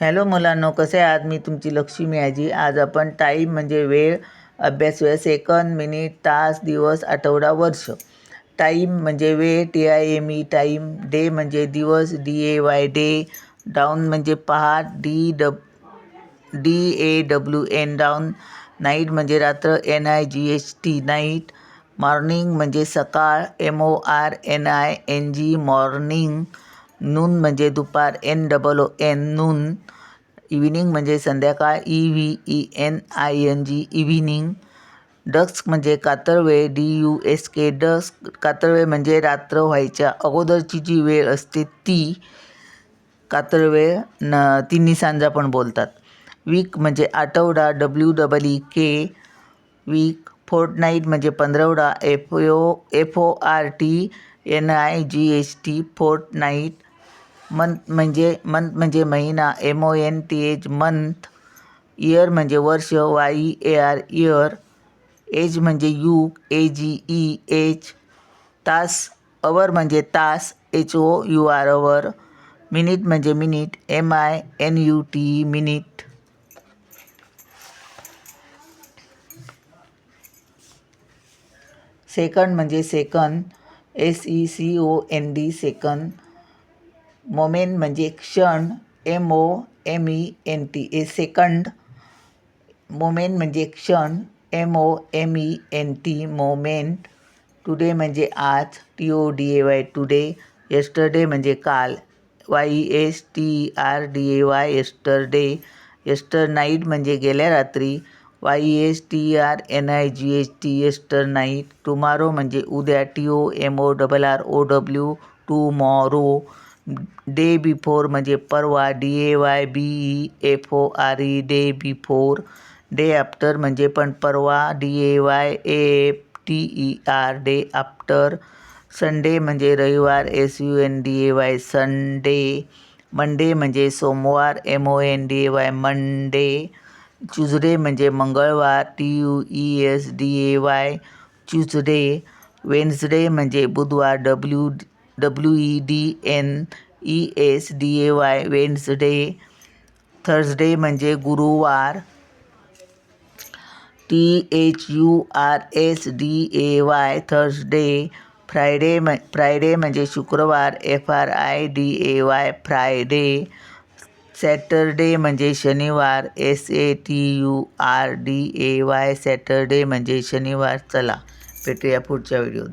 Hello मुलांनो, कसे आहात? मी तुमची लक्ष्मी आजी. आज आपण टाईम म्हणजे वेळ अभ्यासूया. सेकंद, मिनिट, तास, दिवस, आठवडा, वर्ष. टाईम म्हणजे वेळ, TIME टाईम. डे म्हणजे दिवस, DAY डे. डाऊन म्हणजे पहाट, DAWN डाऊन. नाईट म्हणजे रात्र, NIGHT नाईट. मॉर्निंग म्हणजे सकाळ, MORNING मॉर्निंग. नून म्हणजे दुपार, NOON नून. इव्हिनिंग म्हणजे संध्याकाळ, EVENING इव्हिनिंग. डस्क म्हणजे कातरवेळ, DUSK डस्क. कातरवेळ म्हणजे रात्र व्हायच्या अगोदरची जी वेळ असते ती कातरवेळ, तिन्ही सांजा पण बोलतात. वीक म्हणजे आठवडा, WEEK वीक. फोर्टनाईट म्हणजे पंधरवडा, FORTNIGHT फोर्टनाईट. मंथ म्हणजे महिना, MONTH मंथ. इयर म्हणजे वर्ष, YEAR इयर. एज म्हणजे युग, AGE एज. तास, अवर म्हणजे तास, HOUR अवर. मिनिट म्हणजे मिनिट, MINUT मिनिट. सेकंड म्हणजे सेकंद, SECOND सेकंद. मोमेंट म्हणजे क्षण, MOMENT सेकंड. मोमेंट म्हणजे क्षण, MOMENT मोमेंट. टुडे म्हणजे आज, TODAY टुडे. यस्टरडे म्हणजे काल, YESTERDAY यस्टरडे. यस्टर नाईट म्हणजे गेल्या रात्री, YESTERNIGHT यस्टर नाईट. टुमॉरो म्हणजे उद्या, TOMORROW टुमॉरो. डे बिफोर म्हणजे परवा, DAYBEFORE day before. Day after म्हणजे पण परवा, DAYAFTER डे आफ्टर. संडे म्हणजे रविवार, SUNDAY संडे. मंडे म्हणजे सोमवार, MONDAY मंडे. ट्यूजडे म्हणजे मंगळवार, TUESDAY ट्यूजडे. वेन्सडे म्हणजे बुधवार, WEDNESDAY वेन्सडे. थर्सडे म्हणजे गुरुवार, THURSDAY थर्सडे. फ्रायडे म्हणजे शुक्रवार, FRIDAY फ्रायडे. सॅटरडे म्हणजे शनिवार, SATURDAY सॅटरडे म्हणजे शनिवार. चला भेटूया पुढच्या व्हिडिओत.